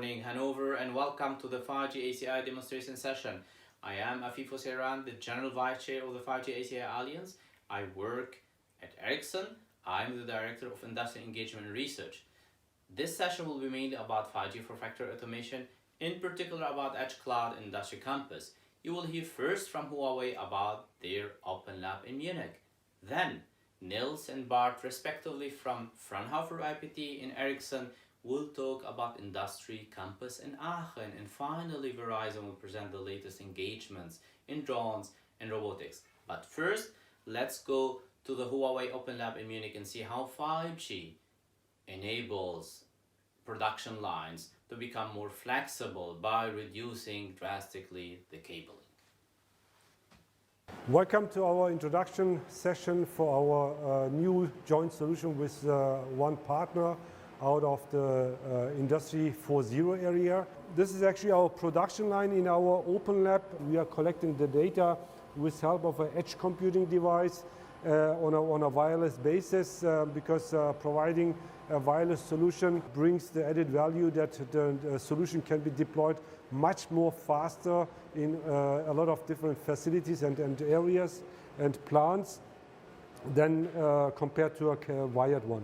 morning, Hanover, and welcome to the 5G ACI demonstration session. I am Afif Hossein, the General Vice Chair of the 5G ACI Alliance. I work at Ericsson. I'm the Director of Industry Engagement and Research. This session will be mainly about 5G for factory automation, in particular about Edge Cloud Industry Campus. You will hear first from Huawei about their Open Lab in Munich. Then, Nils and Bart, respectively from Fraunhofer IPT in Ericsson, will talk about Industry Campus in Aachen. And finally, Verizon will present the latest engagements in drones and robotics. But first, let's go to the Huawei Open Lab in Munich and see how 5G enables production lines to become more flexible by reducing drastically the cabling. Welcome to our introduction session for our new joint solution with one partner out of the Industry 4.0 area. This is actually our production line in our Open Lab. We are collecting the data with help of an edge computing device on a wireless basis because providing a wireless solution brings the added value that the solution can be deployed much more faster in a lot of different facilities and areas and plants than compared to a wired one.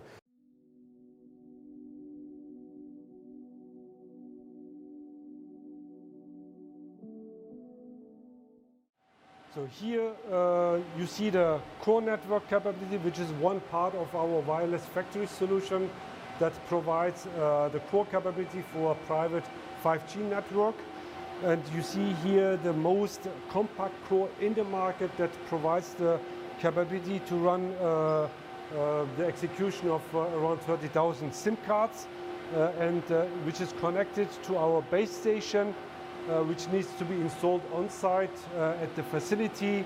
So here you see the core network capability, which is one part of our wireless factory solution that provides the core capability for a private 5G network. And you see here the most compact core in the market that provides the capability to run the execution of around 30,000 SIM cards and which is connected to our base station, which needs to be installed on site at the facility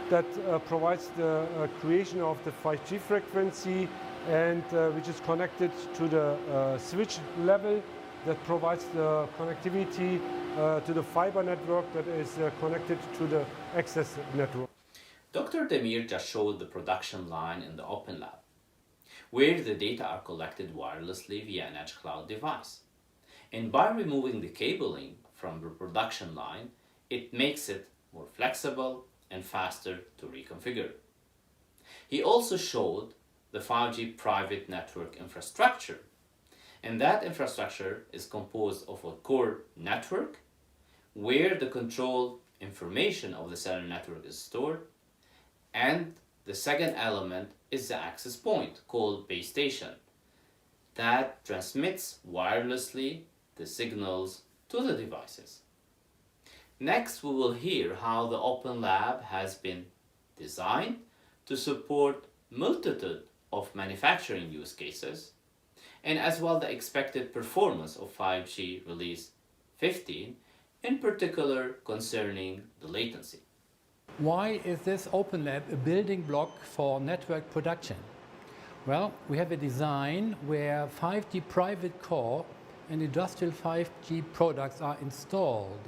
that provides the creation of the 5G frequency and which is connected to the switch level that provides the connectivity to the fiber network that is connected to the access network. Dr. Demir just showed the production line in the Open Lab, where the data are collected wirelessly via an Edge Cloud device. And by removing the cabling from the production line, it makes it more flexible and faster to reconfigure. He also showed the 5G private network infrastructure, and that infrastructure is composed of a core network where the control information of the cellular network is stored, and the second element is the access point called base station that transmits wirelessly the signals to the devices. Next, we will hear how the Open Lab has been designed to support multitude of manufacturing use cases, and as well the expected performance of 5G release 15, in particular concerning the latency. Why is this Open Lab a building block for network production? Well, we have a design where 5G private core and industrial 5G products are installed,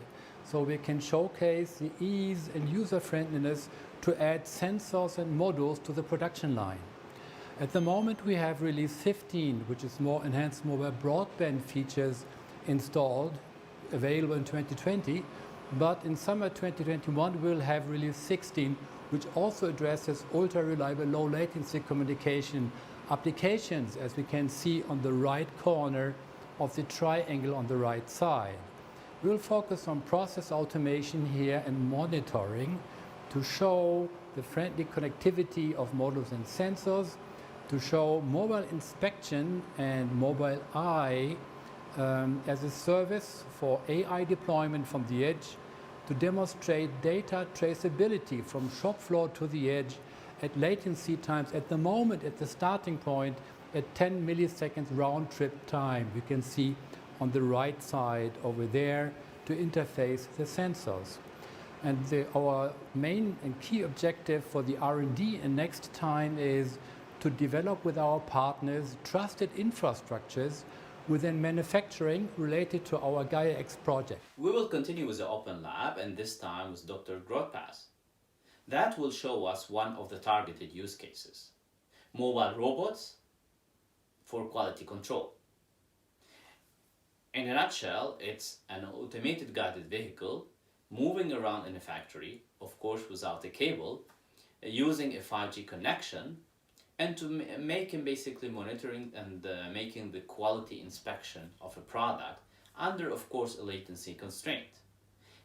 so we can showcase the ease and user-friendliness to add sensors and modules to the production line. At the moment we have release 15, which is more enhanced mobile broadband features installed, available in 2020, but in summer 2021 we'll have release 16, which also addresses ultra-reliable low latency communication applications, as we can see on the right corner of the triangle on the right side. We'll focus on process automation here and monitoring to show the friendly connectivity of modules and sensors, to show mobile inspection and mobile eye as a service for AI deployment from the edge, to demonstrate data traceability from shop floor to the edge at latency times at the moment at the starting point at 10 milliseconds round trip time. You can see on the right side over there to interface the sensors. And our main and key objective for the R&D and next time is to develop with our partners trusted infrastructures within manufacturing related to our Gaia-X project. We will continue with the Open Lab, and this time with Dr. Grotpass. That will show us one of the targeted use cases: mobile robots for quality control. In a nutshell, it's an automated guided vehicle moving around in a factory, of course without a cable, using a 5G connection, and to making basically monitoring and making the quality inspection of a product under, of course, a latency constraint.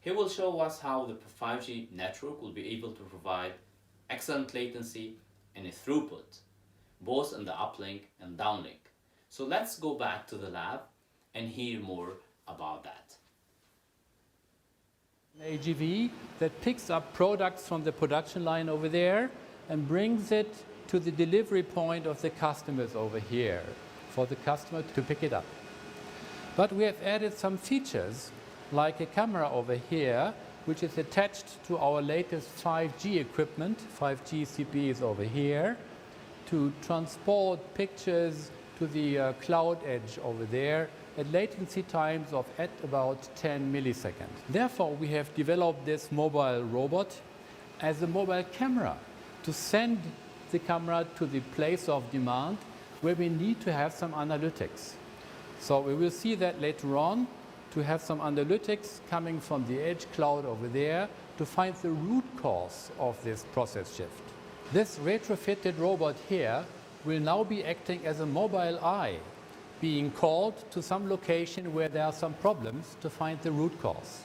He will show us how the 5G network will be able to provide excellent latency and a throughput, both in the uplink and downlink. So let's go back to the lab and hear more about that. An AGV that picks up products from the production line over there and brings it to the delivery point of the customers over here for the customer to pick it up. But we have added some features like a camera over here which is attached to our latest 5G equipment. 5G CP is over here to transport pictures to the cloud edge over there at latency times of at about 10 milliseconds. Therefore, we have developed this mobile robot as a mobile camera to send the camera to the place of demand where we need to have some analytics. So we will see that later on, to have some analytics coming from the edge cloud over there to find the root cause of this process shift. This retrofitted robot here will now be acting as a mobile eye, being called to some location where there are some problems to find the root cause.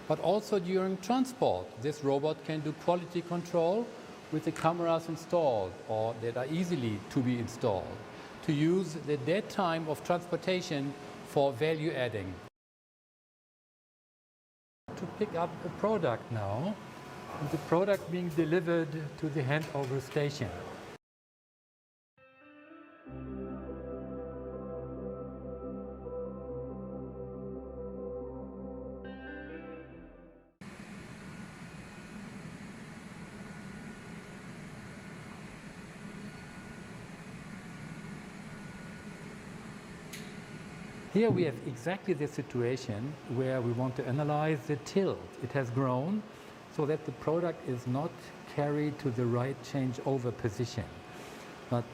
But also during transport, this robot can do quality control with the cameras installed or that are easily to be installed, to use the dead time of transportation for value adding. To pick up a product now, and the product being delivered to the handover station. Here we have exactly the situation where we want to analyze the tilt. It has grown so that the product is not carried to the right changeover position. But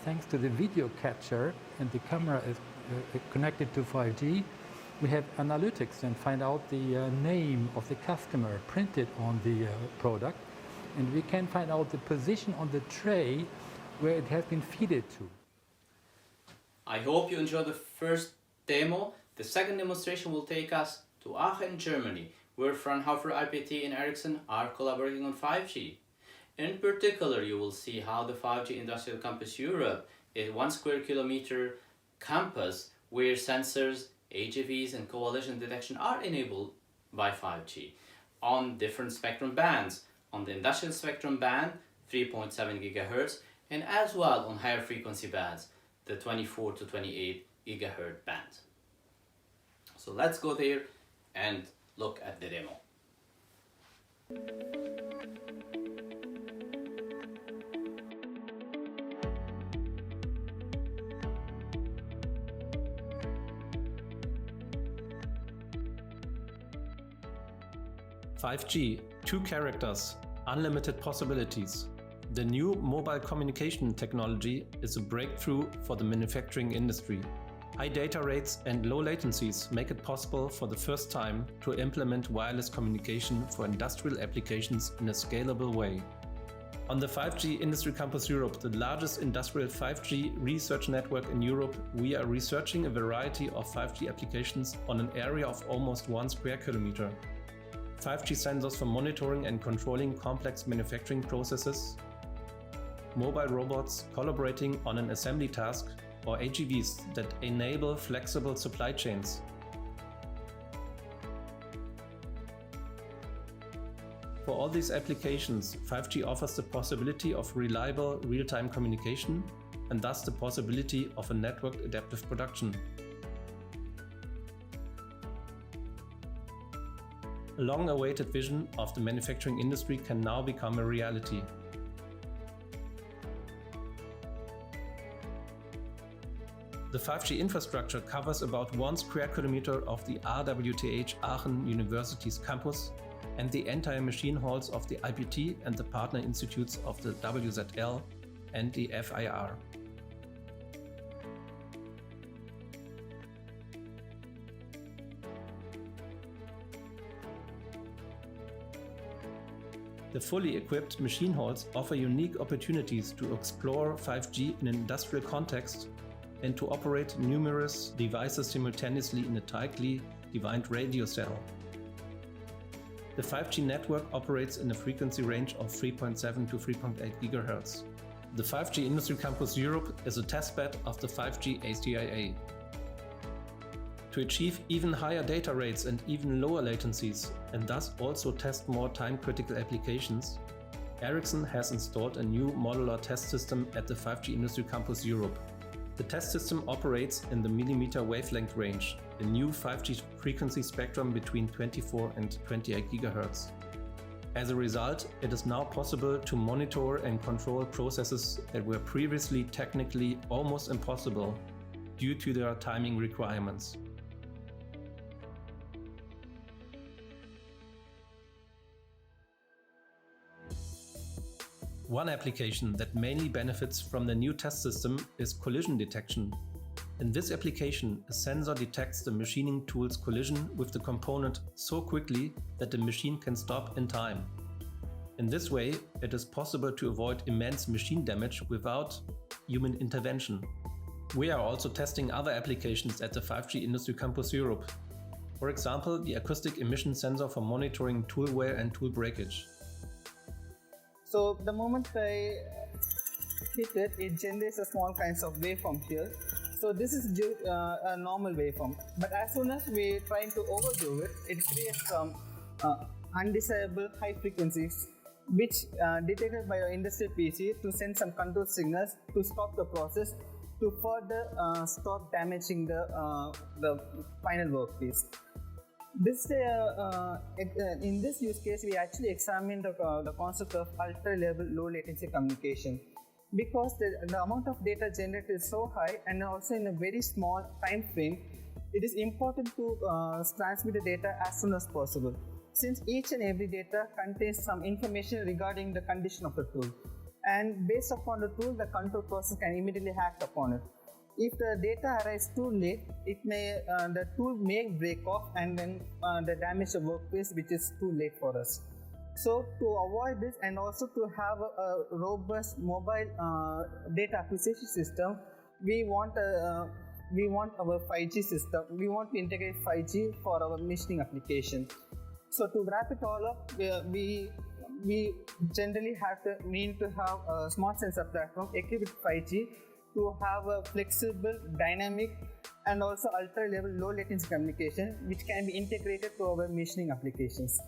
thanks to the video capture and the camera is connected to 5G, we have analytics and find out the name of the customer printed on the product. And we can find out the position on the tray where it has been fed to. I hope you enjoyed the first demo. The second demonstration will take us to Aachen, Germany, where Fraunhofer IPT and Ericsson are collaborating on 5G. In particular, you will see how the 5G Industrial Campus Europe is 1 square kilometer campus where sensors, AGVs and coalition detection are enabled by 5G on different spectrum bands, on the industrial spectrum band 3.7 GHz and as well on higher frequency bands, the 24 to 28 GHz band. So let's go there and look at the demo. "5G, two characters, unlimited possibilities." The new mobile communication technology is a breakthrough for the manufacturing industry. High data rates and low latencies make it possible for the first time to implement wireless communication for industrial applications in a scalable way. On the 5G Industry Campus Europe, the largest industrial 5G research network in Europe, we are researching a variety of 5G applications on an area of almost 1 square kilometer. 5G sensors for monitoring and controlling complex manufacturing processes, mobile robots collaborating on an assembly task, or AGVs that enable flexible supply chains. For all these applications, 5G offers the possibility of reliable real-time communication and thus the possibility of a networked adaptive production. A long-awaited vision of the manufacturing industry can now become a reality. The 5G infrastructure covers about 1 square kilometer of the RWTH Aachen University's campus and the entire machine halls of the IPT and the partner institutes of the WZL and the FIR. The fully equipped machine halls offer unique opportunities to explore 5G in an industrial context and to operate numerous devices simultaneously in a tightly defined radio cell. The 5G network operates in a frequency range of 3.7 to 3.8 GHz. The 5G Industry Campus Europe is a testbed of the 5G ACIA. To achieve even higher data rates and even lower latencies, and thus also test more time-critical applications, Ericsson has installed a new modular test system at the 5G Industry Campus Europe. The test system operates in the millimeter wavelength range, the new 5G frequency spectrum between 24 and 28 GHz. As a result, it is now possible to monitor and control processes that were previously technically almost impossible due to their timing requirements. One application that mainly benefits from the new test system is collision detection. In this application, a sensor detects the machining tool's collision with the component so quickly that the machine can stop in time. In this way, it is possible to avoid immense machine damage without human intervention. We are also testing other applications at the 5G Industry Campus Europe. For example, the acoustic emission sensor for monitoring tool wear and tool breakage. So the moment I hit it, it generates a small kinds of waveform here. So this is a normal waveform. But as soon as we try to overdo it, it creates some undesirable high frequencies, which detected by our industry PC to send some control signals to stop the process to further stop damaging the final workpiece. In this use case, we actually examined the concept of ultra-reliable low latency communication, because the amount of data generated is so high and also in a very small time frame. It is important to transmit the data as soon as possible, since each and every data contains some information regarding the condition of the tool, and based upon the tool, the control process can immediately act upon it. If the data arrives too late, the tool may break off and then damage the workpiece, which is too late for us. So to avoid this and also to have a robust mobile data acquisition system, we want our 5G system. We want to integrate 5G for our machining application. So to wrap it all up, we generally need to have a smart sensor platform equipped with 5G to have a flexible, dynamic, and also ultra-level low latency communication, which can be integrated to our machining applications.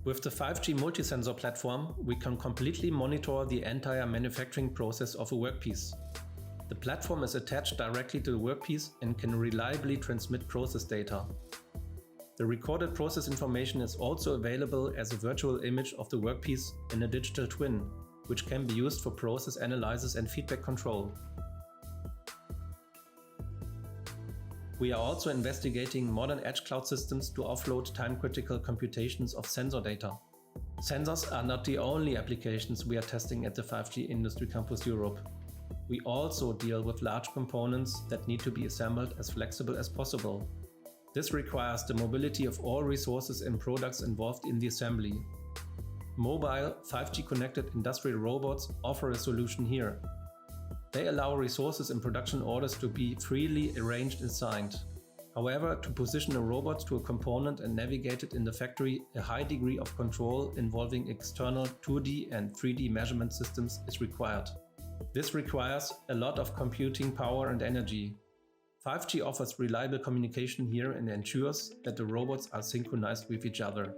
With the 5G multi-sensor platform, we can completely monitor the entire manufacturing process of a workpiece. The platform is attached directly to the workpiece and can reliably transmit process data. The recorded process information is also available as a virtual image of the workpiece in a digital twin, which can be used for process analysis and feedback control. We are also investigating modern edge cloud systems to offload time-critical computations of sensor data. Sensors are not the only applications we are testing at the 5G Industry Campus Europe. We also deal with large components that need to be assembled as flexible as possible. This requires the mobility of all resources and products involved in the assembly. Mobile 5G connected industrial robots offer a solution here. They allow resources in production orders to be freely arranged and signed. However, to position a robot to a component and navigate it in the factory, a high degree of control involving external 2D and 3D measurement systems is required. This requires a lot of computing power and energy. 5G offers reliable communication here and ensures that the robots are synchronized with each other.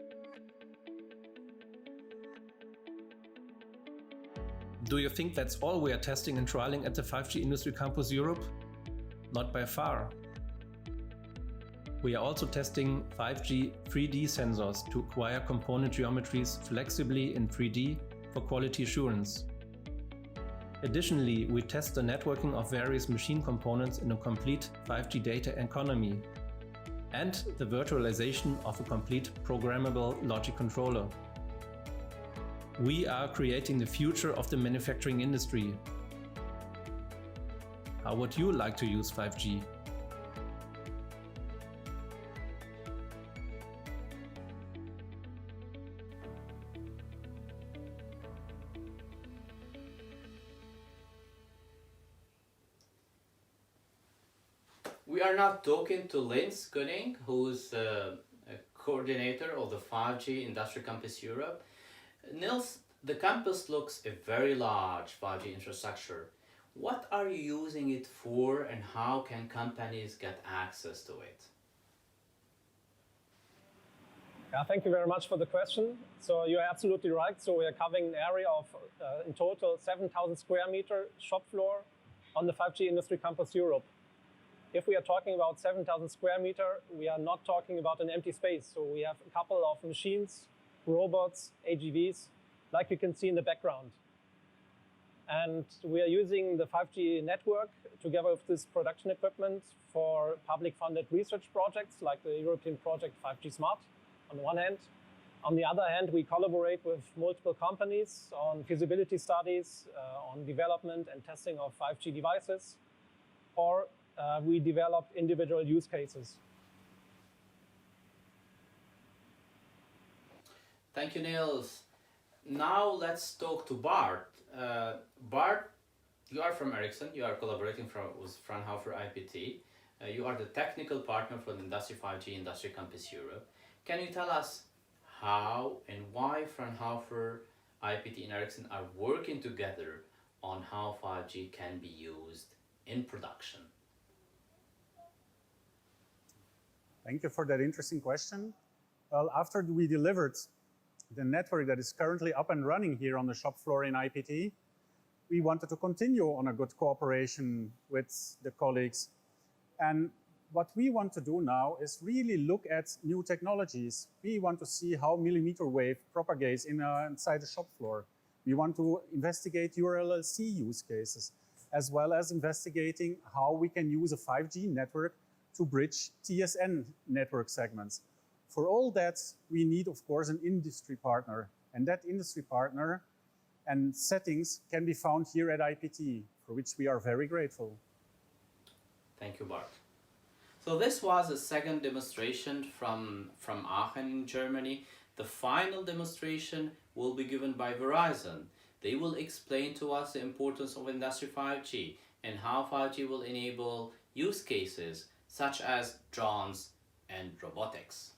Do you think that's all we are testing and trialing at the 5G Industry Campus Europe? Not by far. We are also testing 5G 3D sensors to acquire component geometries flexibly in 3D for quality assurance. Additionally, we test the networking of various machine components in a complete 5G data economy and the virtualization of a complete programmable logic controller. We are creating the future of the manufacturing industry. How would you like to use 5G? We are now talking to Linz Gunning, who's a coordinator of the 5G Industry Campus Europe. Niels, the campus looks a very large 5G infrastructure. What are you using it for, and how can companies get access to it? Yeah, thank you very much for the question. So you're absolutely right. So we are covering an area of, in total, 7,000 square meter shop floor on the 5G Industry Campus Europe. If we are talking about 7,000 square meter, we are not talking about an empty space. So we have a couple of machines, robots, AGVs, like you can see in the background. And we are using the 5G network together with this production equipment for public funded research projects like the European project 5G Smart on the one hand. On the other hand, we collaborate with multiple companies on feasibility studies, on development and testing of 5G devices, or we develop individual use cases. Thank you, Niels. Now let's talk to Bart. Bart, you are from Ericsson. You are collaborating with Fraunhofer IPT. You are the technical partner for the Industry 5G Industry Campus Europe. Can you tell us how and why Fraunhofer IPT and Ericsson are working together on how 5G can be used in production? Thank you for that interesting question. Well, after we delivered the network that is currently up and running here on the shop floor in IPT, we wanted to continue on a good cooperation with the colleagues. And what we want to do now is really look at new technologies. We want to see how millimeter wave propagates inside the shop floor. We want to investigate URLLC use cases, as well as investigating how we can use a 5G network to bridge TSN network segments. For all that, we need, of course, an industry partner. And that industry partner and settings can be found here at IPT, for which we are very grateful. Thank you, Bart. So this was a second demonstration from Aachen, Germany. The final demonstration will be given by Verizon. They will explain to us the importance of Industry 5G and how 5G will enable use cases such as drones and robotics.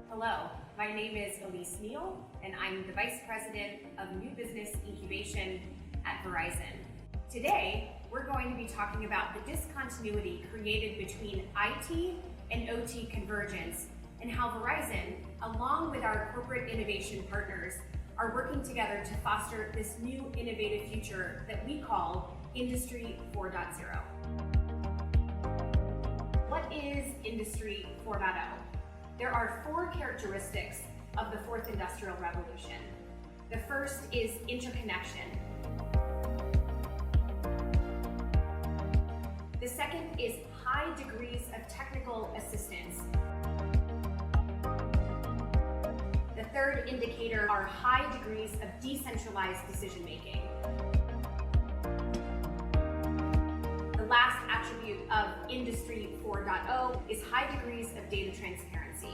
Hello, my name is Elise Neal, and I'm the Vice President of New Business Incubation at Verizon. Today, we're going to be talking about the discontinuity created between IT and OT convergence and how Verizon, along with our corporate innovation partners, are working together to foster this new innovative future that we call Industry 4.0. What is Industry 4.0? There are 4 characteristics of the fourth industrial revolution. The first is interconnection. The second is high degrees of technical assistance. The third indicator are high degrees of decentralized decision-making. The last attribute of Industry 4.0 is high degrees of data transparency.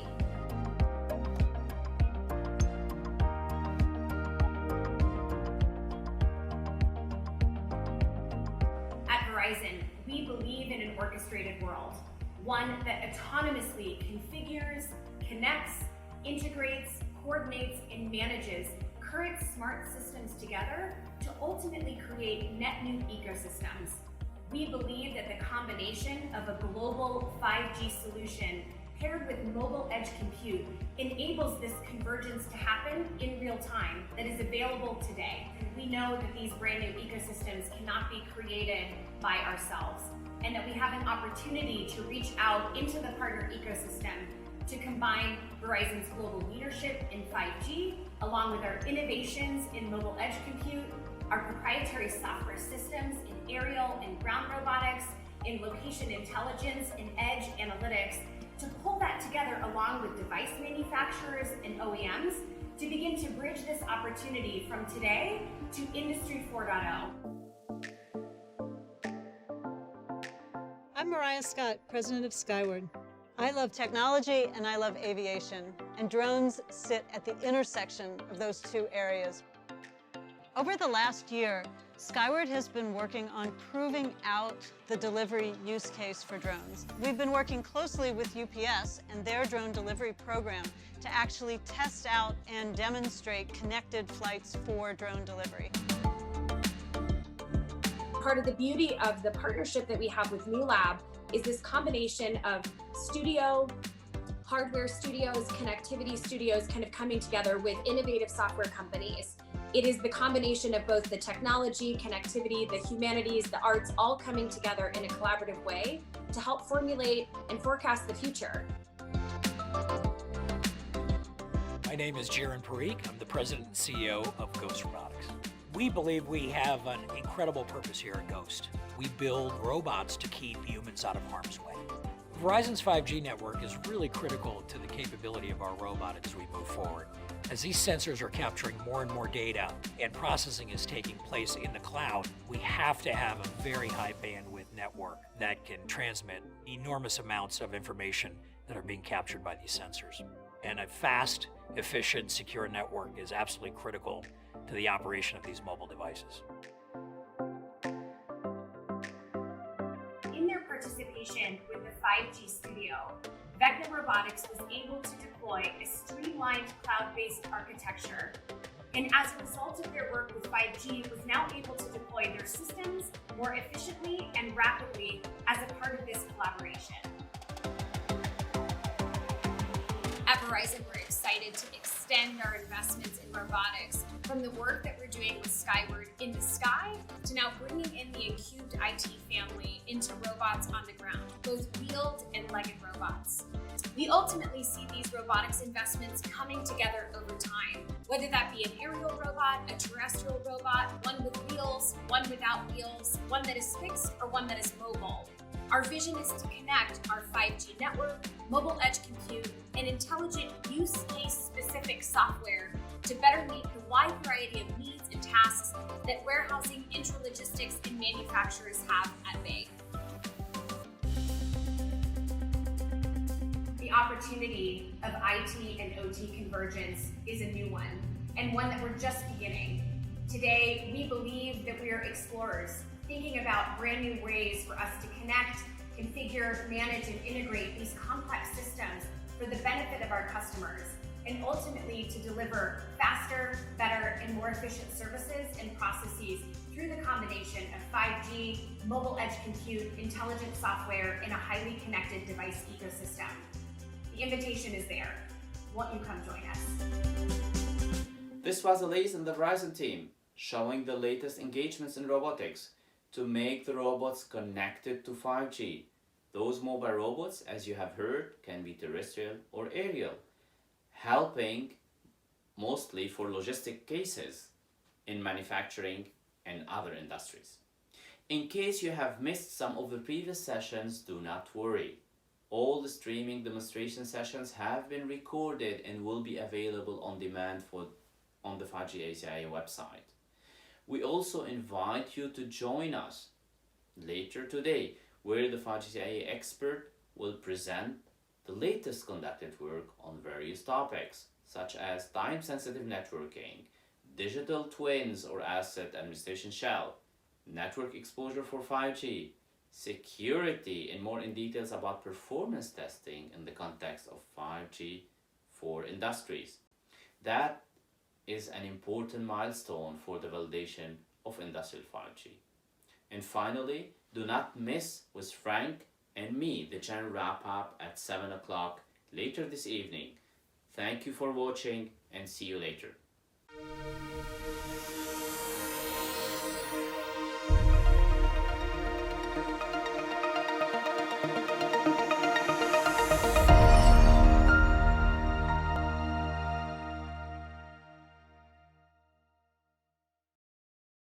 At Verizon, we believe in an orchestrated world, one that autonomously configures, connects, integrates, coordinates, and manages current smart systems together to ultimately create net new ecosystems. We believe that the combination of a global 5G solution paired with mobile edge compute enables this convergence to happen in real time that is available today. We know that these brand new ecosystems cannot be created by ourselves, and that we have an opportunity to reach out into the partner ecosystem to combine Verizon's global leadership in 5G, along with our innovations in mobile edge compute, our proprietary software systems in aerial and ground robotics, in location intelligence and edge analytics, to pull that together along with device manufacturers and OEMs to begin to bridge this opportunity from today to Industry 4.0. I'm Mariah Scott, president of Skyward. I love technology and I love aviation, and drones sit at the intersection of those two areas. Over the last year, Skyward has been working on proving out the delivery use case for drones. We've been working closely with UPS and their drone delivery program to actually test out and demonstrate connected flights for drone delivery. Part of the beauty of the partnership that we have with New Lab is this combination of hardware studios, connectivity studios kind of coming together with innovative software companies. It is the combination of both the technology, connectivity, the humanities, the arts, all coming together in a collaborative way to help formulate and forecast the future. My name is Jaron Parikh. I'm the president and CEO of Ghost Robotics. We believe we have an incredible purpose here at Ghost. We build robots to keep humans out of harm's way. Verizon's 5G network is really critical to the capability of our robot as we move forward. As these sensors are capturing more and more data and processing is taking place in the cloud, we have to have a very high bandwidth network that can transmit enormous amounts of information that are being captured by these sensors. And a fast, efficient, secure network is absolutely critical to the operation of these mobile devices. In their participation with the 5G Studio, Vecna Robotics was able to deploy a streamlined cloud-based architecture, and as a result of their work with 5G, was now able to deploy their systems more efficiently and rapidly as a part of this collaboration. At Verizon, we're excited to extend our investments in robotics from the work that we're doing with Skyward in the sky to now bringing in the Cubed IT family into robots on the ground, both wheeled and legged robots. We ultimately see these robotics investments coming together over time, whether that be an aerial robot, a terrestrial robot, one with wheels, one without wheels, one that is fixed, or one that is mobile. Our vision is to connect our 5G network, mobile edge compute, and intelligent use case specific software to better meet the wide variety of needs and tasks that warehousing, intralogistics, and manufacturers have at bay. The opportunity of IT and OT convergence is a new one, and one that we're just beginning. Today, we believe that we are explorers, thinking about brand new ways for us to connect, configure, manage, and integrate these complex systems for the benefit of our customers, and ultimately to deliver faster, better, and more efficient services and processes through the combination of 5G, mobile edge compute, intelligent software, and a highly connected device ecosystem. The invitation is there. Won't you come join us? This was Elise and the Verizon team showing the latest engagements in robotics to make the robots connected to 5G. Those mobile robots, as you have heard, can be terrestrial or aerial, helping mostly for logistic cases in manufacturing and other industries. In case you have missed some of the previous sessions, do not worry. All the streaming demonstration sessions have been recorded and will be available on demand on the 5G ACIA website. We also invite you to join us later today, where the 5G ACIA expert will present the latest conducted work on various topics, such as time-sensitive networking, digital twins or asset administration shell, network exposure for 5G, security, and more in details about performance testing in the context of 5G for industries. That is an important milestone for the validation of industrial 5G. And finally, do not miss with Frank and me the general wrap-up at 7 o'clock later this evening. Thank you for watching and see you later.